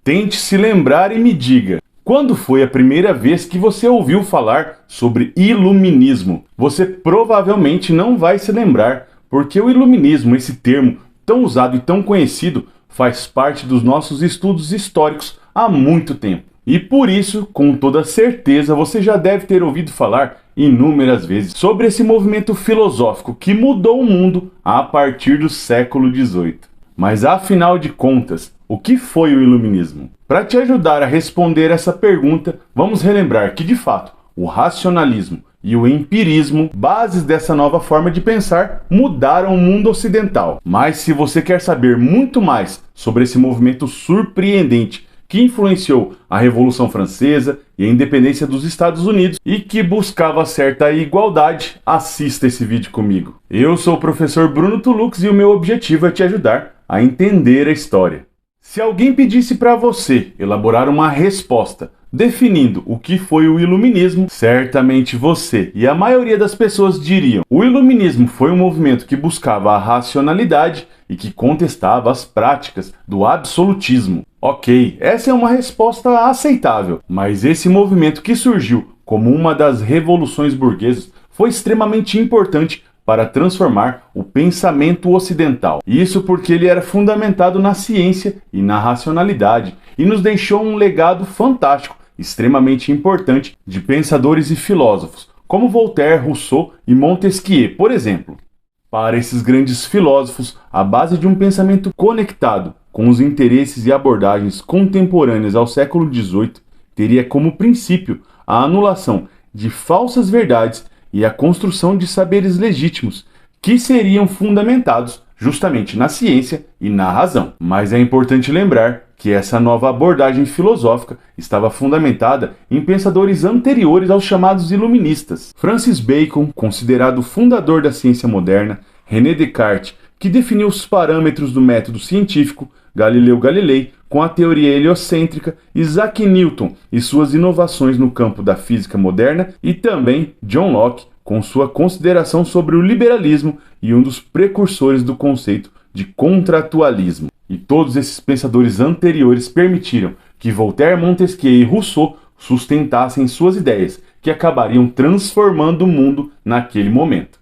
Tente se lembrar e me diga, quando foi a primeira vez que você ouviu falar sobre iluminismo? Você provavelmente não vai se lembrar, porque o iluminismo, esse termo tão usado e tão conhecido, faz parte dos nossos estudos históricos há muito tempo. E por isso, com toda certeza, você já deve ter ouvido falar inúmeras vezes sobre esse movimento filosófico que mudou o mundo a partir do século XVIII. Mas afinal de contas, o que foi o iluminismo? Para te ajudar a responder essa pergunta, vamos relembrar que, de fato, o racionalismo e o empirismo, bases dessa nova forma de pensar, mudaram o mundo ocidental. Mas se você quer saber muito mais sobre esse movimento surpreendente que influenciou a Revolução Francesa e a independência dos Estados Unidos e que buscava certa igualdade, assista esse vídeo comigo. Eu sou o professor Bruno Tulux e o meu objetivo é te ajudar a entender a história. Se alguém pedisse para você elaborar uma resposta definindo o que foi o iluminismo, certamente você e a maioria das pessoas diriam: o iluminismo foi um movimento que buscava a racionalidade e que contestava as práticas do absolutismo. Ok, essa é uma resposta aceitável, mas esse movimento que surgiu como uma das revoluções burguesas foi extremamente importante para transformar o pensamento ocidental. Isso porque ele era fundamentado na ciência e na racionalidade e nos deixou um legado fantástico, extremamente importante, de pensadores e filósofos, como Voltaire, Rousseau e Montesquieu, por exemplo. Para esses grandes filósofos, a base de um pensamento conectado com os interesses e abordagens contemporâneas ao século XVIII teria como princípio a anulação de falsas verdades e a construção de saberes legítimos, que seriam fundamentados justamente na ciência e na razão. Mas é importante lembrar que essa nova abordagem filosófica estava fundamentada em pensadores anteriores aos chamados iluministas. Francis Bacon, considerado o fundador da ciência moderna, René Descartes, que definiu os parâmetros do método científico, Galileu Galilei, com a teoria heliocêntrica, Isaac Newton e suas inovações no campo da física moderna, e também John Locke, com sua consideração sobre o liberalismo e um dos precursores do conceito de contratualismo. E todos esses pensadores anteriores permitiram que Voltaire, Montesquieu e Rousseau sustentassem suas ideias, que acabariam transformando o mundo naquele momento.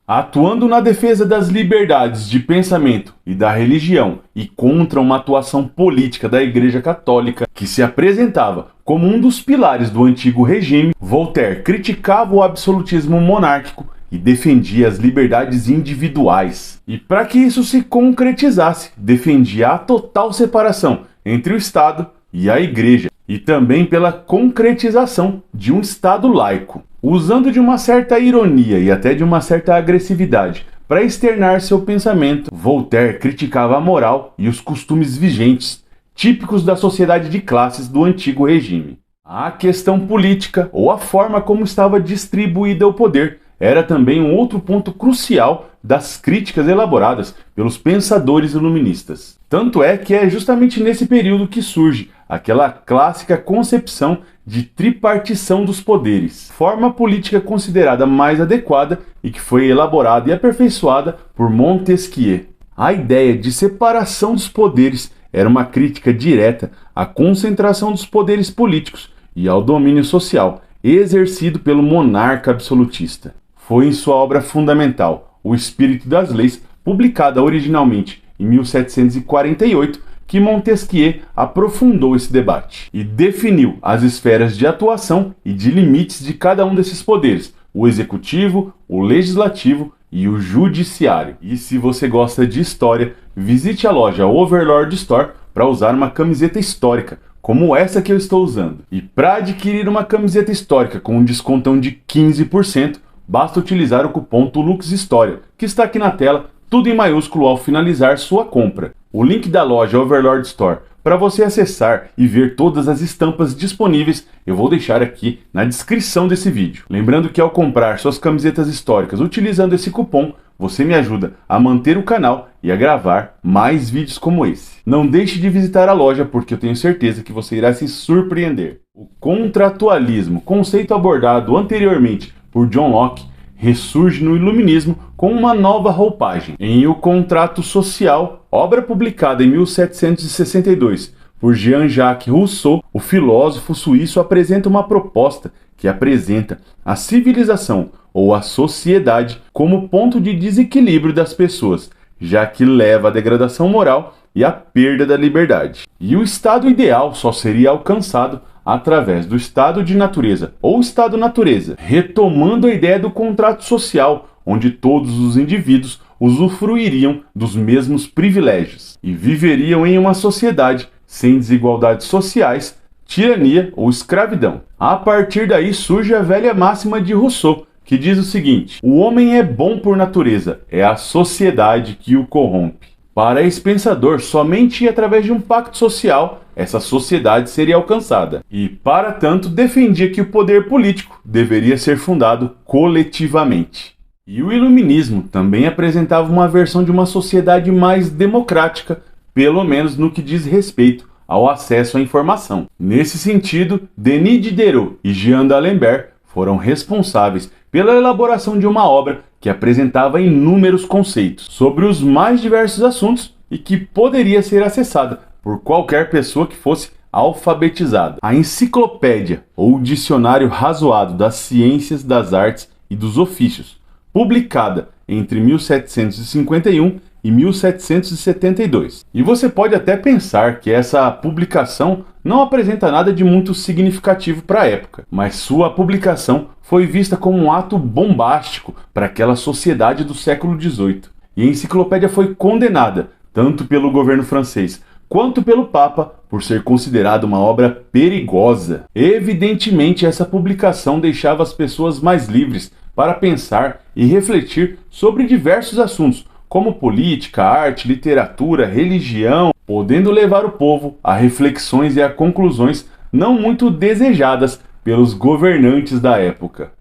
Atuando na defesa das liberdades de pensamento e da religião e contra uma atuação política da Igreja Católica que se apresentava como um dos pilares do antigo regime, Voltaire criticava o absolutismo monárquico e defendia as liberdades individuais. E para que isso se concretizasse, defendia a total separação entre o Estado e a Igreja, e também pela concretização de um Estado laico. Usando de uma certa ironia e até de uma certa agressividade para externar seu pensamento, Voltaire criticava a moral e os costumes vigentes, típicos da sociedade de classes do antigo regime. A questão política, ou a forma como estava distribuída o poder, era também um outro ponto crucial das críticas elaboradas pelos pensadores iluministas. Tanto é que é justamente nesse período que surge aquela clássica concepção de tripartição dos poderes, forma política considerada mais adequada e que foi elaborada e aperfeiçoada por Montesquieu. A ideia de separação dos poderes era uma crítica direta à concentração dos poderes políticos e ao domínio social, exercido pelo monarca absolutista. Foi em sua obra fundamental, O Espírito das Leis, publicada originalmente em 1748, que Montesquieu aprofundou esse debate e definiu as esferas de atuação e de limites de cada um desses poderes, o executivo, o legislativo e o judiciário. E se você gosta de história, visite a loja Overlord Store para usar uma camiseta histórica, como essa que eu estou usando. E para adquirir uma camiseta histórica com um descontão de 15%, basta utilizar o cupom TULUXHISTORIA, que está aqui na tela, tudo em maiúsculo ao finalizar sua compra. O link da loja Overlord Store para você acessar e ver todas as estampas disponíveis eu vou deixar aqui na descrição desse vídeo. Lembrando que ao comprar suas camisetas históricas utilizando esse cupom, você me ajuda a manter o canal e a gravar mais vídeos como esse. Não deixe de visitar a loja porque eu tenho certeza que você irá se surpreender. O contratualismo, conceito abordado anteriormente por John Locke, ressurge no Iluminismo com uma nova roupagem. Em O Contrato Social, obra publicada em 1762 por Jean-Jacques Rousseau, o filósofo suíço apresenta uma proposta que apresenta a civilização ou a sociedade como ponto de desequilíbrio das pessoas, já que leva à degradação moral e à perda da liberdade. E o estado ideal só seria alcançado através do estado de natureza ou estado natureza, retomando a ideia do contrato social, onde todos os indivíduos usufruiriam dos mesmos privilégios e viveriam em uma sociedade sem desigualdades sociais, tirania ou escravidão. A partir daí surge a velha máxima de Rousseau, que diz o seguinte: o homem é bom por natureza, é a sociedade que o corrompe. Para esse pensador, somente através de um pacto social essa sociedade seria alcançada, e, para tanto, defendia que o poder político deveria ser fundado coletivamente. E o iluminismo também apresentava uma versão de uma sociedade mais democrática, pelo menos no que diz respeito ao acesso à informação. Nesse sentido, Denis Diderot e Jean d'Alembert foram responsáveis pela elaboração de uma obra que apresentava inúmeros conceitos sobre os mais diversos assuntos e que poderia ser acessada por qualquer pessoa que fosse alfabetizada. A Enciclopédia, ou Dicionário Razoado das Ciências, das Artes e dos Ofícios, publicada entre 1751 e 1772. E você pode até pensar que essa publicação não apresenta nada de muito significativo para a época, mas sua publicação foi vista como um ato bombástico para aquela sociedade do século XVIII. E a enciclopédia foi condenada, tanto pelo governo francês quanto pelo Papa, por ser considerada uma obra perigosa. Evidentemente, essa publicação deixava as pessoas mais livres para pensar e refletir sobre diversos assuntos, como política, arte, literatura, religião, podendo levar o povo a reflexões e a conclusões não muito desejadas pelos governantes da época.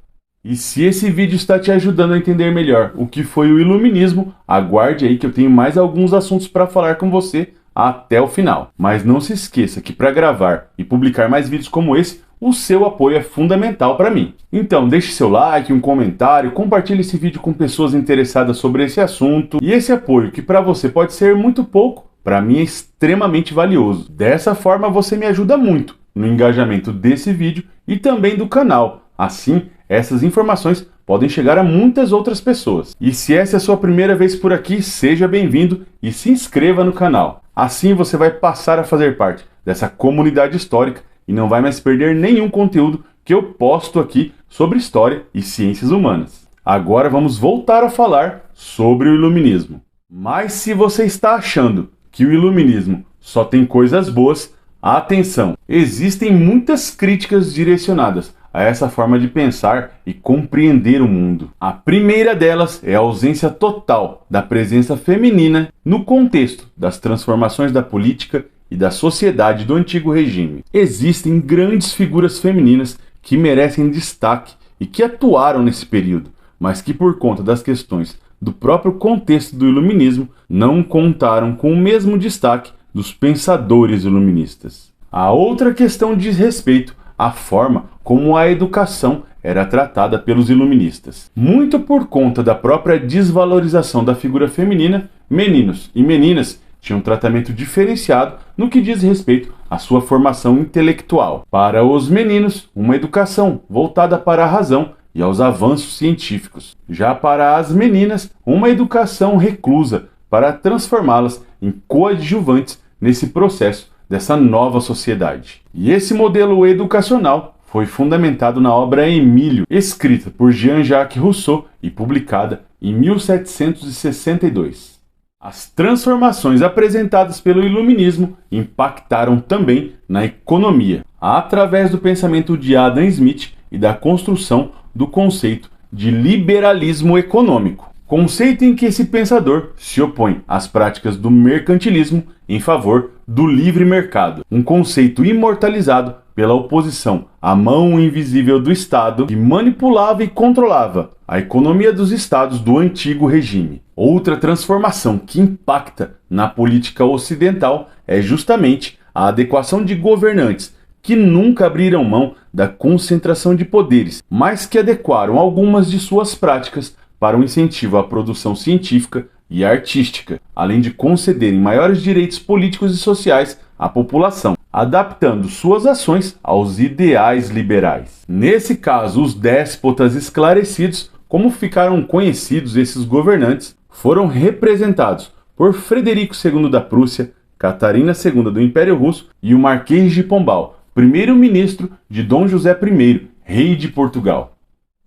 E se esse vídeo está te ajudando a entender melhor o que foi o iluminismo, aguarde aí que eu tenho mais alguns assuntos para falar com você até o final. Mas não se esqueça que para gravar e publicar mais vídeos como esse, o seu apoio é fundamental para mim. Então deixe seu like, um comentário, compartilhe esse vídeo com pessoas interessadas sobre esse assunto. E esse apoio, que para você pode ser muito pouco, para mim é extremamente valioso. Dessa forma você me ajuda muito no engajamento desse vídeo e também do canal. Assim, essas informações podem chegar a muitas outras pessoas. E se essa é a sua primeira vez por aqui, seja bem-vindo e se inscreva no canal. Assim você vai passar a fazer parte dessa comunidade histórica e não vai mais perder nenhum conteúdo que eu posto aqui sobre história e ciências humanas. Agora vamos voltar a falar sobre o iluminismo. Mas se você está achando que o iluminismo só tem coisas boas, atenção! Existem muitas críticas direcionadas a essa forma de pensar e compreender o mundo. A primeira delas é a ausência total da presença feminina no contexto das transformações da política e da sociedade do antigo regime. Existem grandes figuras femininas que merecem destaque e que atuaram nesse período, mas que por conta das questões do próprio contexto do iluminismo não contaram com o mesmo destaque dos pensadores iluministas. A outra questão diz respeito à forma como a educação era tratada pelos iluministas. Muito por conta da própria desvalorização da figura feminina, meninos e meninas tinham um tratamento diferenciado no que diz respeito à sua formação intelectual. Para os meninos, uma educação voltada para a razão e aos avanços científicos. Já para as meninas, uma educação reclusa para transformá-las em coadjuvantes nesse processo dessa nova sociedade. E esse modelo educacional foi fundamentado na obra Emílio, escrita por Jean-Jacques Rousseau e publicada em 1762. As transformações apresentadas pelo iluminismo impactaram também na economia, através do pensamento de Adam Smith e da construção do conceito de liberalismo econômico, conceito em que esse pensador se opõe às práticas do mercantilismo em favor do livre mercado, um conceito imortalizado pela oposição à mão invisível do Estado que manipulava e controlava a economia dos estados do antigo regime. Outra transformação que impacta na política ocidental é justamente a adequação de governantes que nunca abriram mão da concentração de poderes, mas que adequaram algumas de suas práticas para o incentivo à produção científica e artística, além de concederem maiores direitos políticos e sociais a população, adaptando suas ações aos ideais liberais. Nesse caso, os déspotas esclarecidos, como ficaram conhecidos esses governantes, foram representados por Frederico II da Prússia, Catarina II do Império Russo e o Marquês de Pombal, primeiro-ministro de Dom José I, rei de Portugal.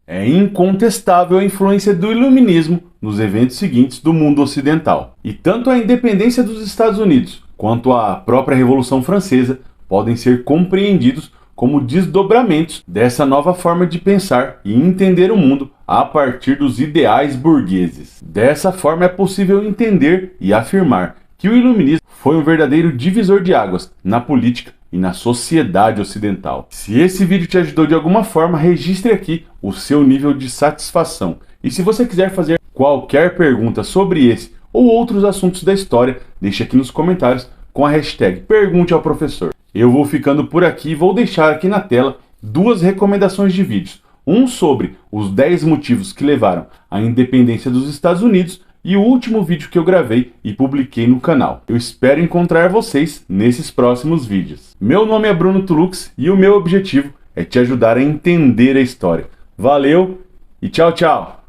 É incontestável a influência do Iluminismo nos eventos seguintes do mundo ocidental. E tanto a independência dos Estados Unidos quanto a própria Revolução Francesa podem ser compreendidos como desdobramentos dessa nova forma de pensar e entender o mundo a partir dos ideais burgueses. Dessa forma é possível entender e afirmar que o Iluminismo foi um verdadeiro divisor de águas na política e na sociedade ocidental. Se esse vídeo te ajudou de alguma forma, registre aqui o seu nível de satisfação. E se você quiser fazer qualquer pergunta sobre esse ou outros assuntos da história, deixe aqui nos comentários com a hashtag Pergunte ao Professor. Eu vou ficando por aqui e vou deixar aqui na tela duas recomendações de vídeos. Um sobre os 10 motivos que levaram à independência dos Estados Unidos e o último vídeo que eu gravei e publiquei no canal. Eu espero encontrar vocês nesses próximos vídeos. Meu nome é Bruno Tulux e o meu objetivo é te ajudar a entender a história. Valeu e tchau, tchau!